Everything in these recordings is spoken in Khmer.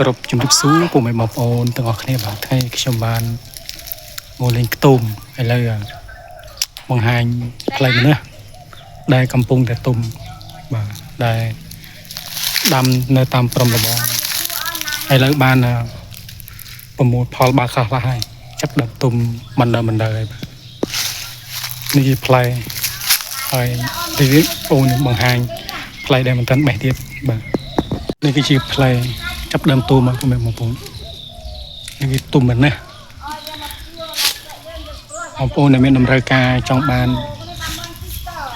គ្រប់ជំរាបសួរពុកម៉ែបងប្អូនទាំងអស់គ្នាបាទថ្ងៃខ្ញុំបានមកលេងខ្ទុំឥឡូវបង្ហាញផ្លូវនេះដែលកំពុងតែទុំបាទដែលដាំនៅតាមព្រំលបងឥឡូវបានប្រមូលផលបាទខ្លះៗហើយចាប់ដើមទុំមិនដើហើយបាទនេះជាផ្លែហើយទីអូនបង្ហាញផ្លែដែលមិនទាន់បេះទៀតបាទនេះគឺជាផ្លែចាប់ដើមទុំមកពុកម៉ែបងប្អូននេះវាទុំមែនណាបងប្អូនដែលមានតម្រូវការចង់បាន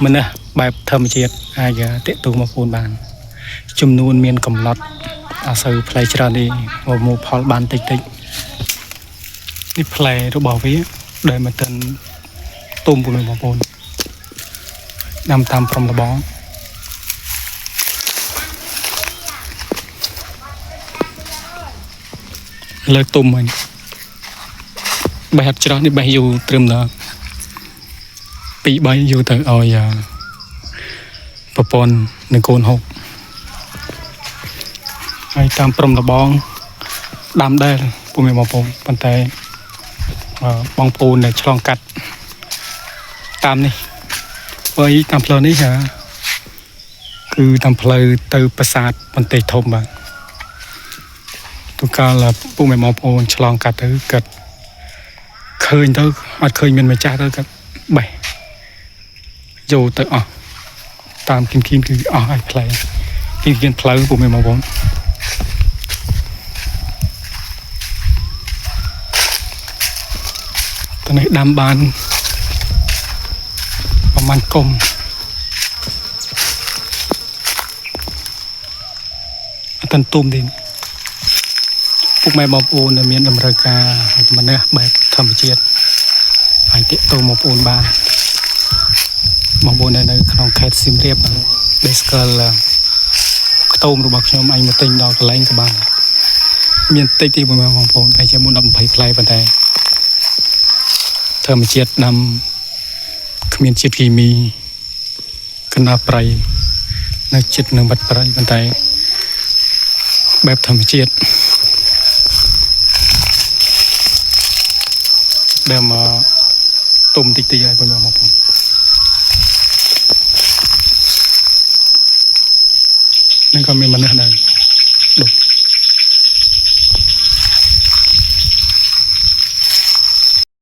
មិនណាបែបធម្មជាតិអាចតាក់ទងមកបងប្អូនបានចំនួនមានកំណត់អសូវផ្លែច្រើននេះមកផលបានតិចនេះផ្លែរបស់វាដែលមិនទាន់ទុំពុកម៉ែបងប្អូនដាំតាមព្រំលបងលើទុំហ្នឹងបេះអត់ច្រោះនេះបេះយូរត្រឹមដល់2-3យូរទៅឲ្យប្រព័ន្ធនឹងកូនហូបហើយតាមព្រំលបងដាំដែរពុកម៉ែបងប្អូនប៉ុន្តែបងប្អូនដែលឆ្លងកាត់តាមនេះហើយតាមផ្លូវនេះគឺតាមផ្លូវទៅប្រាសាទបន្ទះធំបាទទូកាលពុកម៉ែបងប្អូនឆ្លងកាត់ទៅគាត់ឃើញទៅអត់ឃើញមានម្ចាស់ទៅគាត់បេះយកទៅអស់តាមគីមគឺអស់ឲ្យផ្លែគីមផ្លូវពុកម៉ែបងប្អូនតនេះដាំបានប្រហែលកុំអត់ទុំទេពុកម៉ែបងប្អូនដែលមានតម្រូវការម្នេះបែបធម្មជាតិហើយតាក់ទងមកបងប្អូនបានបងប្អូននៅក្នុងខេត្តសៀមរាបដែលស្គាល់ខ្ទមរបស់ខ្ញុំអញមកទិញដល់កន្លែងក៏បានមានតិចទីបងប្អូនតែជាមុន10-20ផ្លែប៉ុន្តែធម្មជាតិដាំគ្មានជាតិគីមីកណ្ដាលប្រៃនៅចិត្តនឹងបាត់ប្រៃប៉ុន្តែបែបធម្មជាតិដែលមកទុំតិចៗហើយបងប្អូននឹងក៏មានម្នេះដែរ